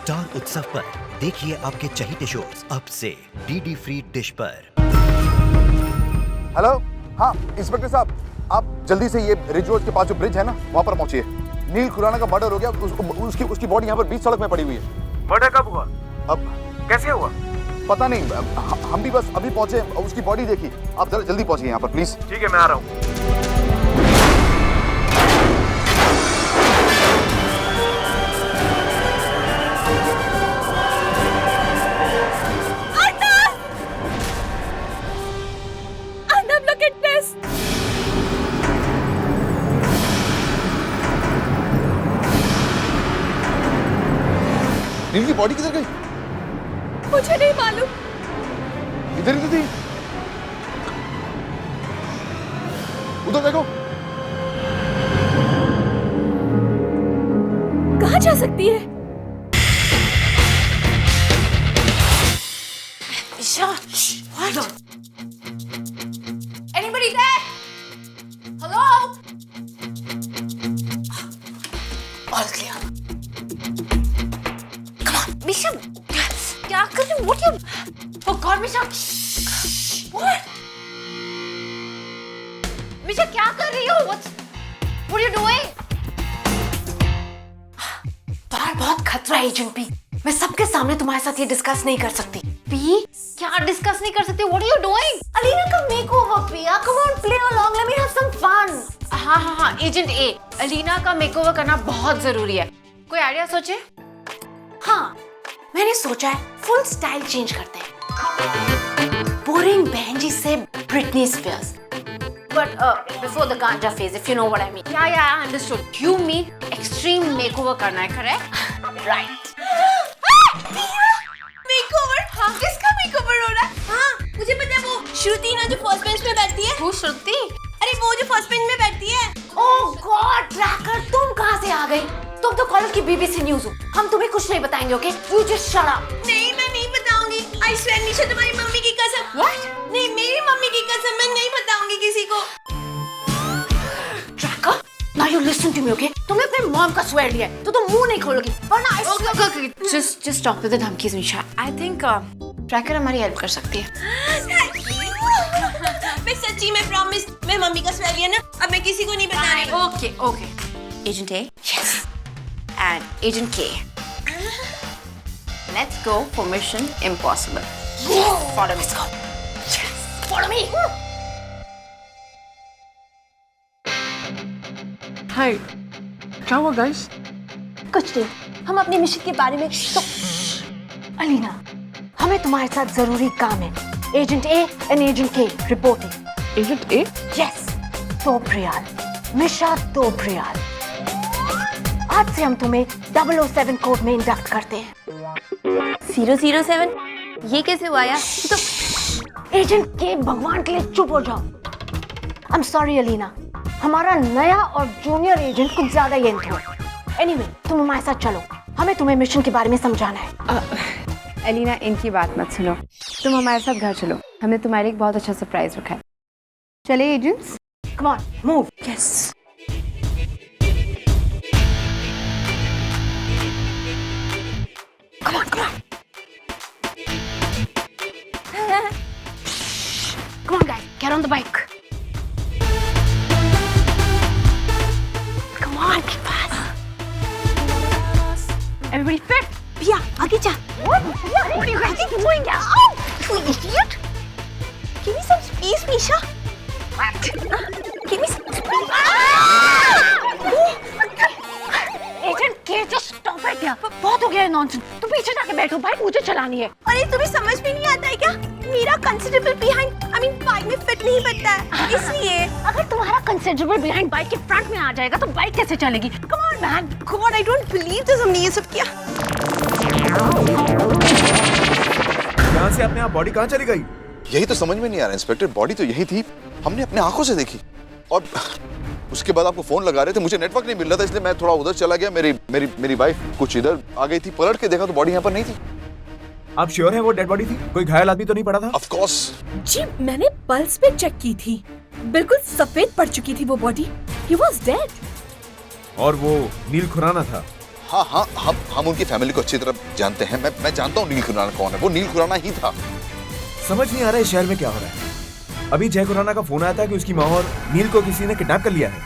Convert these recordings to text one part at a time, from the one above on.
Star उत्सव पर देखिए आपके चहीते शोज अब से डीडी फ्री डिश पर। हेलो, हाँ इंस्पेक्टर साहब, आप जल्दी से ये रिज रोड के पास जो ब्रिज है ना, वहाँ पर पहुँचिए। नील खुराना का मर्डर हो गया, उसकी बॉडी यहाँ पर बीच सड़क में पड़ी हुई है। मर्डर कब हुआ? अब कैसे हुआ? पता नहीं, हम भी बस अभी पहुँचे, उसकी बॉडी देखी। आप जरा जल्दी पहुँचिए यहाँ पर प्लीज। ठीक है, मैं आ रहा हूँ। नील की बॉडी किधर गई? मुझे नहीं मालूम। इधर ही तो थी। उधर देखो। कहाँ जा सकती है? Isha, what? Anybody there? Hello? All clear. मिशा, क्या कर रही हो? What you? Oh God, Misha! What? मिशा, क्या कर रही हो? What are you doing? तुम्हारा बहुत खतरा है एजेंट पी। मैं सबके सामने तुम्हारे साथ ये डिस्कस नहीं कर सकती। पी, क्या डिस्कस नहीं कर सकती? What are you doing? Alina का मेकओवर पिया। Come on, play along. Let me have some fun. हाँ, एजेंट ए, अलीना का मेकओवर करना बहुत जरूरी है। कोई आइडिया सोचे? हाँ, मैंने सोचा है फुल स्टाइल चेंज करते हैं। बोरिंग बहन जी से Britney Spears. But before the ganja phase, if you know what I mean. Yeah, I understood. You mean extreme makeover करना है, correct? Right. Makeover? हाँ. किसका makeover हो रहा है? हाँ, मुझे पता है वो श्रुति ना जो फर्स्ट बेंच पे बैठती है। वो श्रुति? अरे वो जो फर्स्ट बेंच में बैठती है। Oh God, ट्रैकर, तुम कहाँ से आ गई? तुम तो कॉलेज की BBC न्यूज़ हो। हम तुम्हें कुछ नहीं बताएंगे, okay? You just shut up. नहीं, मैं नहीं बताऊंगी। I swear, निशा, तुम्हारी मम्मी की कसम। What? नहीं, मेरी मम्मी की कसम, मैं नहीं बताऊंगी किसी को। Tracker, now you listen to me, okay? तुमने अपने मॉम का swear लिया है, तो तुम मुंह नहीं खोलोगी, वरना Okay. Just stop with the धमकीज़, निशा। I think ट्रैकर हमारी हेल्प कर सकती है। मैं सच्ची में प्रॉमिस, मैं मम्मी का swear लिया ना, अब मैं किसी को नहीं बता रही। Okay. Agent A. Yes. And Agent K. Let's go for Mission Impossible. Follow me. Let's go. Yes. Follow me. हाय, क्या हुआ गाइस? कुछ नहीं, हम अपने मिशन के बारे में तो अलीना, हमें तुम्हारे साथ जरूरी काम है। एजेंट ए एंड एजेंट के रिपोर्टिंग। Agent A? यस, तोप्रियाल, मिशा तोप्रियाल। आज से हम तुम्हें 007 कोड में इंडक्ट करते हैं। 007? ये कैसे हुआ यार? तो एजेंट के भगवान के लिए चुप हो जाओ। I'm sorry अलीना, हमारा नया और जूनियर एजेंट कुछ ज्यादा ये इंट्रो। Anyway, तुम हमारे साथ चलो, हमें तुम्हें मिशन के बारे में समझाना है। अलीना, इनकी बात मत सुनो, तुम हमारे साथ घर चलो, हमने तुम्हारे लिए एक बहुत अच्छा सरप्राइज रखा है। चले agents? Come on, move. Yes. Come on. Come on guys, get on the bike. Come on, get fast. Everybody fit? Pia, आगे जा. What are you guys doing? You idiot! Give me some space, Misha. What? Give me some space. Agent के, just stop it यार. बहुत हो गया है nonsense. तुम पीछे जाके बैठो, बाइक मुझे चलानी है। अरे तुम्हें समझ में नहीं आता है क्या? मेरा considerable behind, I mean bike में फिट नहीं बैठता है, इसलिए। अगर तुम्हारा कंसिडरेबल बिहाइंड बाइक के फ्रंट में आ जाएगा तो बाइक कैसे चलेगी? Come on man. God, I don't believe this, हमने ये सब किया। यहाँ से अपने आप बॉडी कहाँ चली गई? यही तो समझ में नहीं आ रहा इंस्पेक्टर, बॉडी तो यही थी, हमने अपने आंखों से देखी और उसके बाद आपको फोन लगा रहे थे, मुझे नेटवर्क नहीं मिल रहा था, इसलिए मैं थोड़ा उधर चला गया। मेरी वाइफ कुछ इधर आ गई थी, पलट के देखा तो बॉडी यहाँ पर नहीं थी। आप श्योर हैं वो डेड बॉडी थी? कोई घायल आदमी तो नहीं पड़ा था? ऑफ कोर्स जी, मैंने पल्स पे चेक की थी, बिल्कुल सफेद पड़ चुकी थी वो बॉडी। He was dead. और वो नील खुराना था? हाँ, हम उनकी फैमिली को अच्छी तरह जानते हैं। मैं जानता हूँ नील खुराना कौन है। वो नील खुराना ही था। समझ नहीं आ रहा है इस शहर में क्या हो रहा है। अभी जय खुराना का फोन आया था कि उसकी माँ और नील को किसी ने किडनैप कर लिया है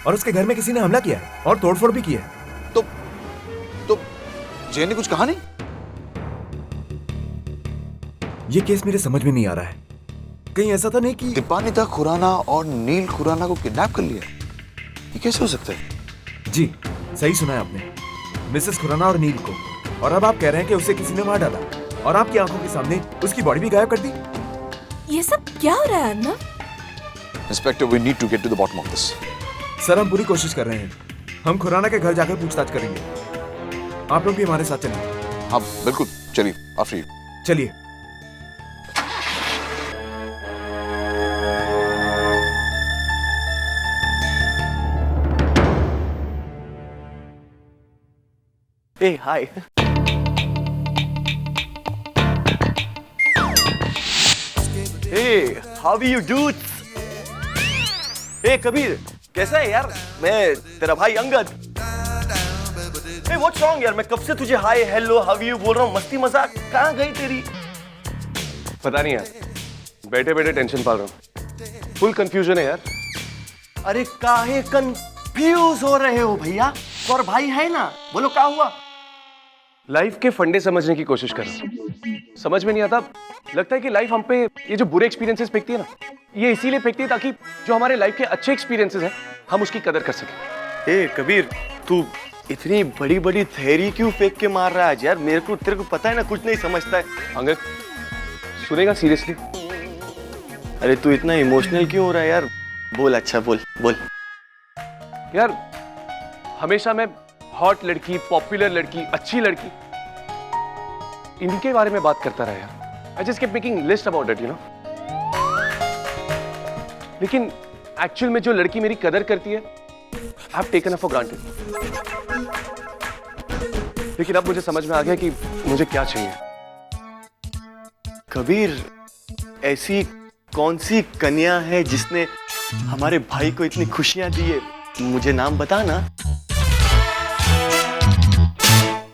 और उसके घर में किसी ने हमला किया है और तोड़फोड़ भी की है। तो जय ने कुछ कहा नहीं? ये केस मेरे समझ में नहीं आ रहा है। कहीं ऐसा तो नहीं कि दीपानिता खुराना और नील खुराना को किडनैप कर लिया? ये कैसे हो सकता है? जी सही सुना है आपने, मिसेस खुराना और नील को। और अब आप कह रहे हैं कि उसे किसी ने मार डाला और आपकी आंखों के सामने उसकी बॉडी भी गायब कर दी। ये सब क्या हो रहा है Arnav? Inspector, we need to get to the bottom of this. Sir हम पूरी कोशिश कर रहे हैं। हम खुराना के घर जाकर पूछताछ करेंगे। आप लोग भी हमारे साथ चलिए। हाँ बिल्कुल, चलिए आफ्टर यू। चलिए। Hey, hi. Hey, how are you dudes? Hey Kabir, कैसा है यार? मैं तेरा भाई अंगद। Hey, what's wrong यार? मैं कब से तुझे हाय हेलो हाउ यू बोल रहा हूँ। मस्ती मजाक कहाँ गई तेरी? पता नहीं यार, बैठे बैठे टेंशन पाल रहा हूँ। फुल कंफ्यूजन है यार। अरे काहे कंफ्यूज हो रहे हो भैया? और भाई है ना, बोलो क्या हुआ? लाइफ के फंडे समझने की कोशिश कर रहा हूँ। समझ में नहीं आता। लगता है कि लाइफ हम पे ये जो बुरे एक्सपीरियंसेस फेंकती है ना, ये इसीलिए फेंकती है ताकि जो हमारे लाइफ के अच्छे एक्सपीरियंसेस हैं हम उसकी कदर कर सकें। ए कबीर, तू इतनी बड़ी बड़ी थ्योरी क्यों फेंक के मार रहा है यार? तेरे को पता है ना, कुछ नहीं समझता है। अंगद सुनेगा सीरियसली? अरे तू इतना इमोशनल क्यों हो रहा है यार? बोल, अच्छा बोल बोल। यार हमेशा मैं हॉट लड़की, पॉपुलर लड़की, अच्छी लड़की, इनके बारे में बात करता रहा यार। I just kept making list about it, you know. लेकिन एक्चुअल में जो लड़की मेरी कदर करती है, I've taken her for granted. लेकिन अब मुझे समझ में आ गया कि मुझे क्या चाहिए। कबीर, ऐसी कौन सी कन्या है जिसने हमारे भाई को इतनी खुशियां दी है? मुझे नाम बता ना।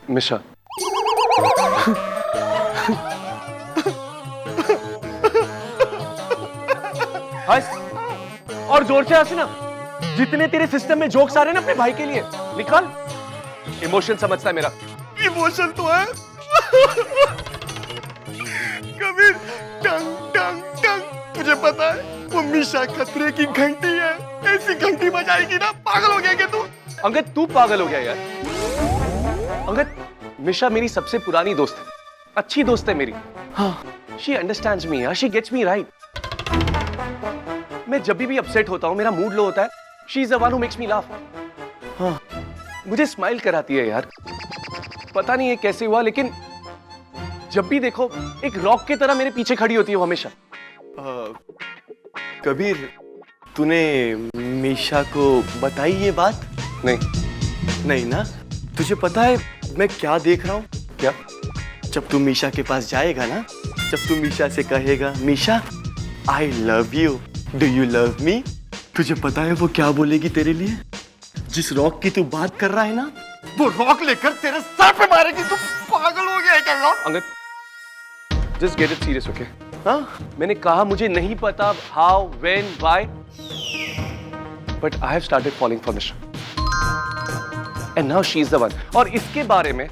मिशा। हंस और जोर से हंस ना। जितने तेरे सिस्टम में जोक्स आ रहे हैं ना अपने भाई के लिए निकाल। इमोशन समझता है मेरा। इमोशन तो है। कबीर, टंग टंग टंग, तुझे पता है वो मिशा खतरे की घंटी है। ऐसी घंटी बजाएगी ना, पागल हो गया क्या तू? अंगद तू पागल हो गया यार। अंगद, मिशा मेरी सबसे पुरानी दोस्त है, अच्छी दोस्त है मेरी। हाँ, शी अंडरस्टैंड्स मी यार, शी गेट्स मी राइट। मैं जब भी अपसेट होता हूँ, मेरा मूड लो होता है, she is the one who makes me laugh. हाँ, मुझे स्माइल कराती है यार। पता नहीं ये कैसे हुआ, लेकिन जब भी देखो एक रॉक की तरह मेरे पीछे खड़ी होती है वो हमेशा। कबीर, तूने मिशा को बताई ये बात? नहीं ना? तुझे पता है मैं क्या देख रहा हूँ? क्या? जब तू मिशा के पास जाएगा ना, जब तू मिशा से कहेगा Misha I love you, do you love me, तुझे पता है वो क्या बोलेगी तेरे लिए? जिस रॉक की तू बात कर रहा है ना, वो रॉक लेकर तेरे सर पे मारेगी। तू पागल हो गया है क्या? Angad, just get it serious, okay? हाँ, मैंने कहा मुझे नहीं पता how, when, why, but I have started falling for Misha and now she is the one. और इसके बारे में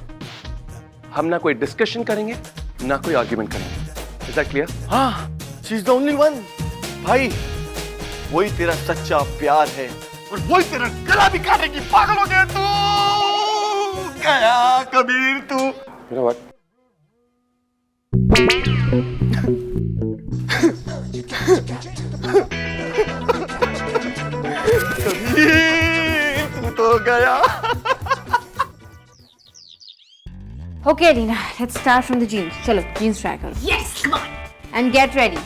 हम ना कोई डिस्कशन करेंगे ना कोई आर्ग्यूमेंट करेंगे। Is that clear? हाँ, she is the only one. भाई, वही तेरा सच्चा प्यार है और वही तेरा गला भी काटेगी। पागल हो गया तू क्या कबीर तू? You know what? कबीर, तू तो गया। Okay, Alina, let's start from the jeans. चलो, jeans try करो. Yes, come on. And get ready.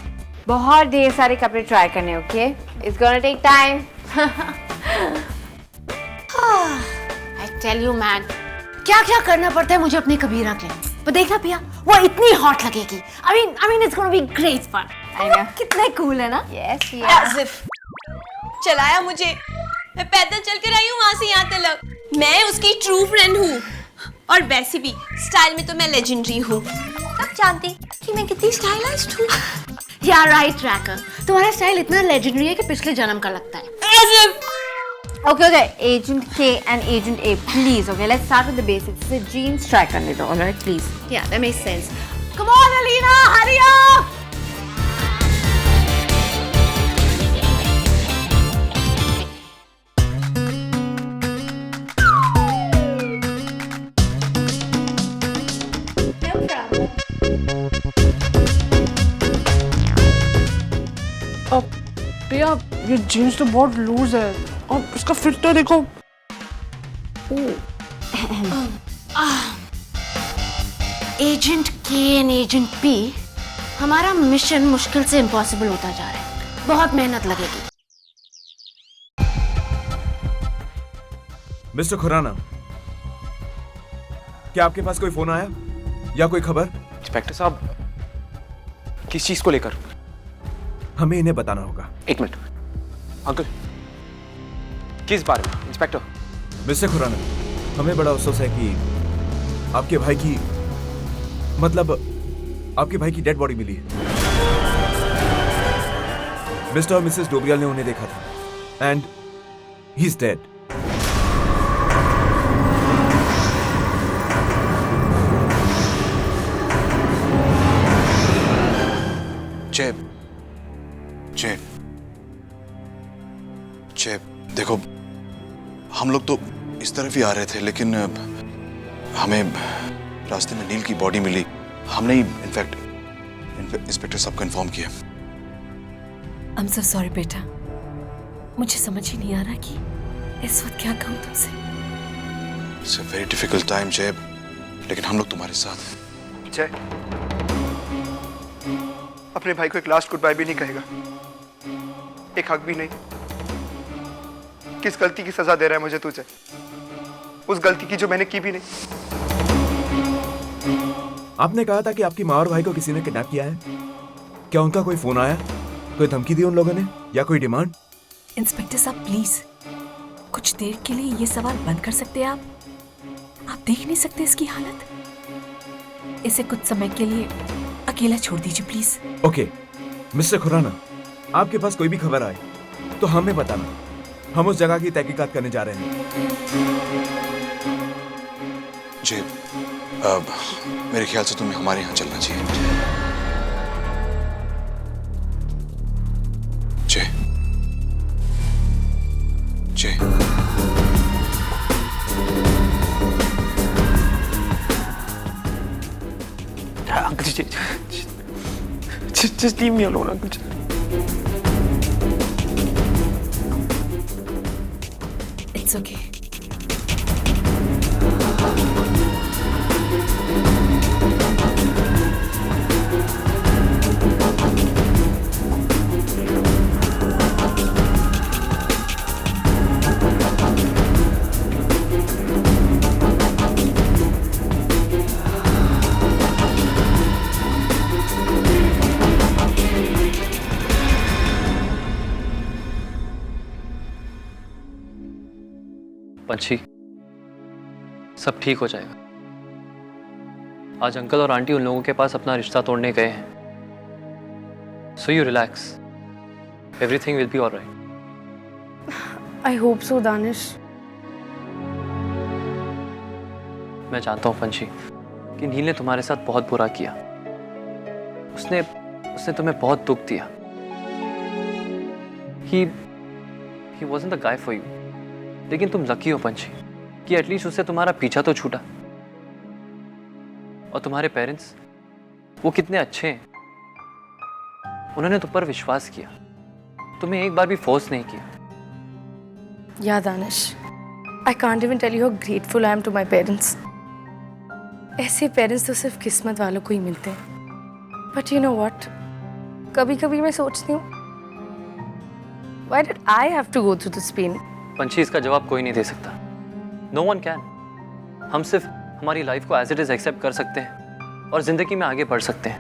बहुत ढेर सारे कपड़े try करने, okay? It's gonna take time. I tell you man, क्या क्या करना पड़ता है मुझे अपने कबीरा के लिए। पर देखना पिया, वो इतनी हॉट लगेगी। I mean it's gonna be great fun. I know. कितने cool है ना? Yes, yeah. As if. चलाया मुझे, मैं पैदल चल कर आई हूँ वहां से यहाँ तक। मैं उसकी ट्रू फ्रेंड हूँ। और वैसे भी स्टाइल में तो मैं लेजेंडरी हूँ। सब जानते कि मैं कितनी स्टाइलिस्ट हूँ। या राइट ट्रैकर, तुम्हारा स्टाइल इतना लेजेंडरी है कि पिछले जन्म का लगता है। Okay, Agent K and Agent A, please. Okay, let's start with the basics. The jeans try करने दो, all right, please. Yeah, that makes sense. Come on, Alina, hurry up! भैया ये जीन्स तो बहुत लूज है और इसका फिट तो देखो। एजेंट के एंड एजेंट पी, हमारा मिशन मुश्किल से इम्पॉसिबल होता जा रहा है। बहुत मेहनत लगेगी। मिस्टर खुराना, क्या आपके पास कोई फोन आया या कोई खबर? इंस्पेक्टर साहब, किस चीज को लेकर? हमें इन्हें बताना होगा। एक मिनट अंकल, किस बारे में? इंस्पेक्टर। मिस्टर खुराना, हमें बड़ा अफसोस है कि आपके भाई की आपके भाई की डेड बॉडी मिली है। मिस्टर और मिसेस डोबरियाल ने उन्हें देखा था एंड ही इज डेड। जय, देखो हम लोग तो इस तरफ ही आ रहे थे, लेकिन हमें रास्ते में नील की बॉडी मिली। हमने ही इनफैक्ट इंस्पेक्टर साहब को इन्फॉर्म किया। I'm so sorry बेटा, मुझे समझ ही नहीं आ रहा कि इस वक्त क्या कहूँ तुमसे। It's a very difficult time, जय, लेकिन हम लोग तुम्हारे साथ हैं। जय अपने भाई को एक लास्ट गुड बाय भी नहीं कहेगा, एक हक भी नहीं। किस गलती की सजा दे रहा है मुझे तुझे, उस गलती की जो मैंने की भी नहीं। आपने कहा था कि आपकी माँ और भाई को किसी ने किडनैप किया है। क्या उनका कोई फोन आया, कोई धमकी दी उन लोगों ने या कोई डिमांड? इंस्पेक्टर साहब प्लीज कुछ देर के लिए ये सवाल बंद कर सकते हैं आप देख नहीं सकते इसकी हालत? इसे कुछ समय के लिए अकेला छोड़ दीजिए प्लीज। ओके मिस्टर खुराना, आपके पास कोई भी खबर आए तो हमें बताना, हम उस जगह की तहकीकात करने जा रहे हैं। जय, मेरे ख्याल से तुम्हें हमारे यहाँ चलना चाहिए। Jay, Jay, uncle ji, just leave me alone, uncle ji. It's okay. पंछी, सब ठीक हो जाएगा। आज अंकल और आंटी उन लोगों के पास अपना रिश्ता तोड़ने गए हैं। So you relax, everything will be alright. I hope so Danish. मैं जानता हूँ पंछी कि नील ने तुम्हारे साथ बहुत बुरा किया। उसने तुम्हें बहुत दुख दिया। He wasn't the guy for you. लेकिन तुम लकी हो पंछी कि एटलीस्ट उससे तुम्हारा पीछा तो छूटा। और तुम्हारे पेरेंट्स, वो कितने अच्छे हैं। उन्होंने तुम पर विश्वास किया, तुम्हें एक बार भी फोर्स नहीं किया। Yeah, Danish. I can't even tell you how grateful I am to my parents. ऐसे पेरेंट्स तो सिर्फ किस्मत वालों को ही मिलते हैं। But you know what? कभी-कभी मैं सोचती हूँ, why did I have to go through this pain? पंछी, इसका जवाब कोई नहीं दे सकता। No one can. हम सिर्फ हमारी लाइफ को एज इट इज एक्सेप्ट कर सकते हैं और जिंदगी में आगे बढ़ सकते हैं।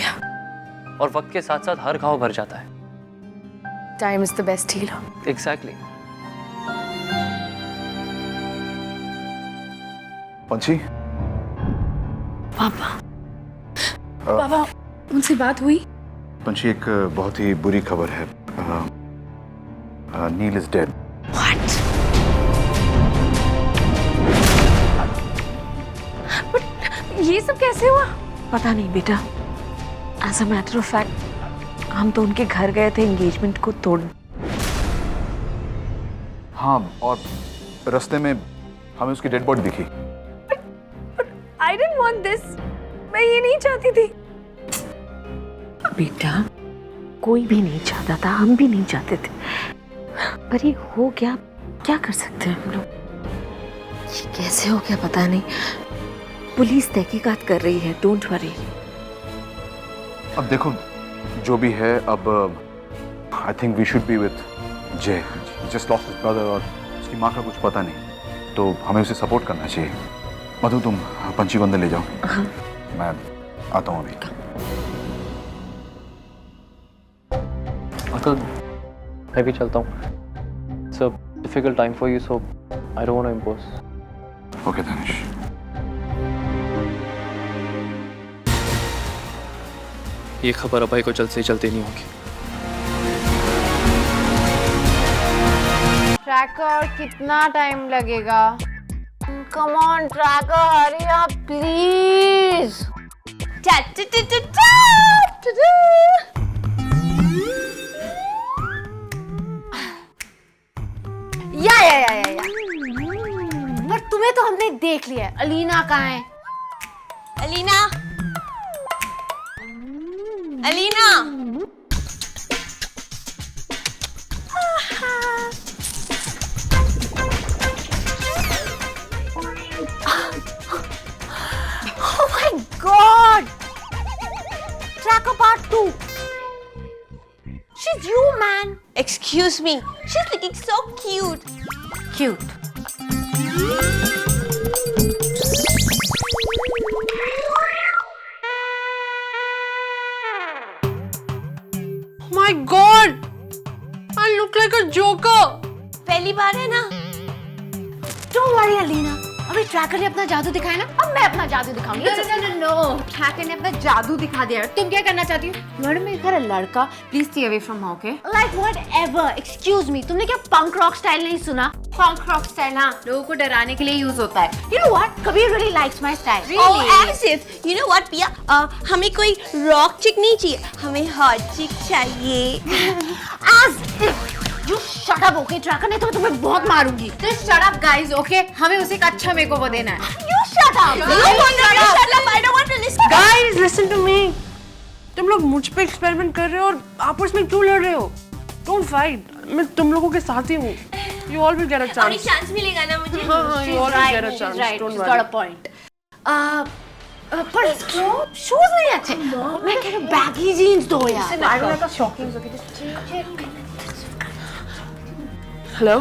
Yeah. और वक्त के साथ साथ हर घाव भर जाता है। Time is the best healer. Exactly. पंछी, पापा पापा उनसे बात हुई? पंछी, एक बहुत ही बुरी खबर है। Neel is dead. What? But ये सब कैसे हुआ? पता नहीं बेटा, as a matter of fact हम तो उनके घर गए थे एंगेजमेंट को तोड़। हाँ, और रास्ते में हमें उसकी डेड बॉडी दिखी। I didn't want this. मैं ये नहीं चाहती थी। बेटा, कोई भी नहीं चाहता था, हम भी नहीं चाहते थे, पर ये हो गया, क्या कर सकते हैं हम लोग। ये कैसे हो गया पता नहीं। पुलिस तहकीकात कर रही है, डोंट वरी। अब देखो, जो भी है, अब I think we should be with Jay. Just lost his brother और उसकी माँ का कुछ पता नहीं, तो हमें उसे सपोर्ट करना चाहिए। मधु, तुम पंछी को अंदर ले जाओ। हाँ। मैं आता हूँ अभी। अंकल, मैं भी चलता हूँ। It's a difficult time for you, so I don't want to impose. Okay Danish. ये खबर अभय को जल्द से जल्द देनी होगी। ट्रैकर, कितना टाइम लगेगा? Come on tracker, hurry up please. या। पर तुम्हें तो हमने देख लिया है। अलीना कहाँ है? Alina, Alina. Oh my God! Tracker Part 2. She's you, man. Excuse me. She's looking so cute. Cute. My God! I look like a joker. पहली बार है ना? Don't worry, Alina. अभी ट्रैकर ने अपना जादू दिखाया ना, अब मैं अपना जादू दिखाऊंगी। No. ट्रैकर ने अपना जादू दिखा दिया। तुम क्या करना चाहती हो? लड़ में घर लड़का, please stay away from her, okay? Like whatever. Excuse me. तुमने क्या पंक रॉक स्टाइल नहीं सुना? पंक रॉक स्टाइल, हाँ, लोगों को डराने के लिए यूज होता है। You know what? Kabir really likes my style. Oh, as if. You know what, पिया? हमें कोई रॉक चिक नहीं चाहिए, हमें हॉट चिक चाहिए। As if. You shut up, okay? Tracker ने तो तुम्हें बहुत मारूंगी। Just shut up, guys, okay? हमें उसे एक अच्छा मेकओवर देना है। You shut up. You want to shut up? I don't want to listen. Guys, listen to me. तुम लोग मुझ पे एक्सपेरिमेंट कर रहे हो और आपस में क्यों लड़ रहे हो? Don't fight. मैं तुम लोगों के साथ ही हूँ। You all will get a और chance. चांस मिलेगा ना मुझे? You all will get a chance. Right, Don't she's worry. got a point. पर शूज नहीं अच्छे। मैं कह रही हूँ बैगी जीन्स दो यार। हेलो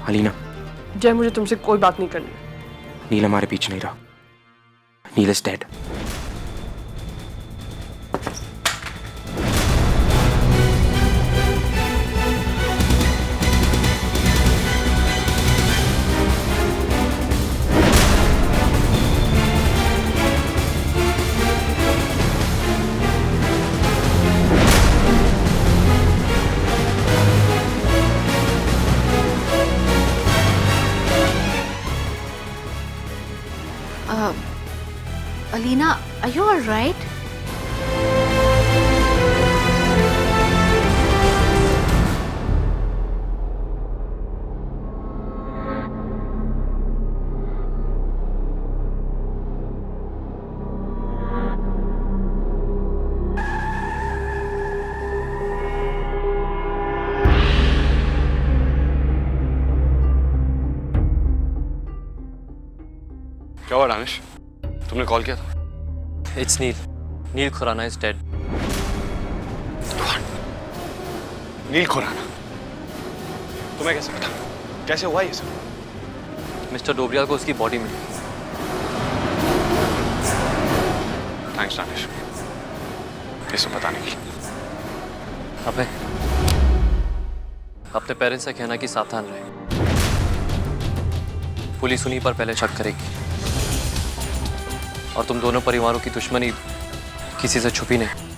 अलीना, जय, मुझे तुमसे कोई बात नहीं करनी। नील हमारे पीछे नहीं रहा। Neel is dead. Alina, are you all right? क्या हुआ दानिश? तुमने कॉल किया था? It's Neil. Neil Khurana is dead. नील खुराना? तुम्हें कैसे पता? कैसे हुआ ये सब? मिस्टर डोबरियाल को उसकी बॉडी मिली। थैंक्स दानिश, ये सब बताने के लिए। अबे, अपने पेरेंट्स से कहना कि सावधान रहे। पुलिस उन्हीं पर पहले शक करेगी। और तुम दोनों परिवारों की दुश्मनी किसी से छुपी नहीं।